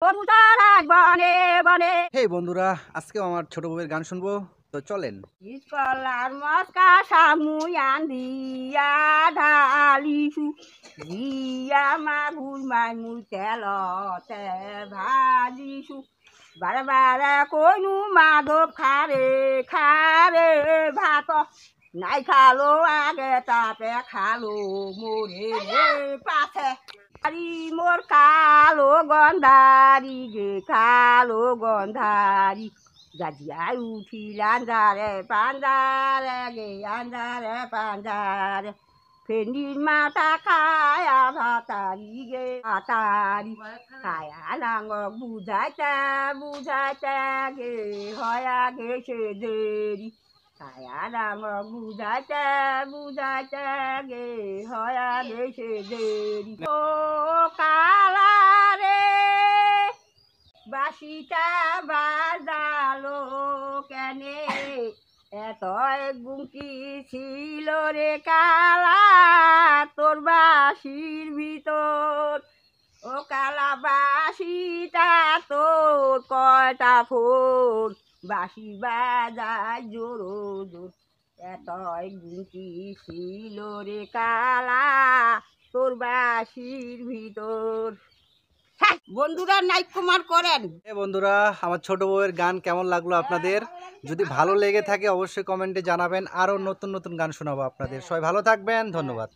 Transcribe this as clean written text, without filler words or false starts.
কবুতর আজ বনে বনে। হে বন্ধুরা, আজকেও আমার ছোট বউয়ের গান শুনবো, তো চলেন। ইস্কলার মস্কা সামুয়ান দিয়া ঢালিছু, দিয়া মাগুর মাইমুর তেলতে ভাজিছু। বারে বারে কইনু মাধব খারে খারে ভাত, নাই খালো আগে তাতে খালো মোরে রে পাছে। আরি মোর কালো গন্ধারি গে কালো গন্ধারি, গাজিয়াই উঠিল আন্ধারে পান্ডারে গে আন্ধারে পান্ডারে। ফেন্ডির মাথা খায়া ভাতারি গে ভাতারি, খায়া নাঙ্গ বুঝাইতে বুঝাইতে গে হয়া গেছে দেরি। খায়া নাঙ্গ বুঝাইতে বুঝাইতে গে হয়া গেছে দেরি। ও কালা রে বাঁশিটা বাজালো কেনে, এত গুমকি ছিল রে কালা তোর বাঁশির ভিতর। ও কালা বাঁশিটা তোর কয়টা ফোর, বাঁশি বাজায় জোর জোর। এত গুমকি ছিল রে কালা তোর বাঁশির ভিতর। বন্ধুরা নাইক কুমার করেন। বন্ধুরা, আমার ছোট বউয়ের গান কেমন লাগলো আপনাদের? যদি ভালো লেগে থাকে অবশ্যই কমেন্টে জানাবেন, আরও নতুন নতুন গান শোনাবো আপনাদের। সবাই ভালো থাকবেন, ধন্যবাদ।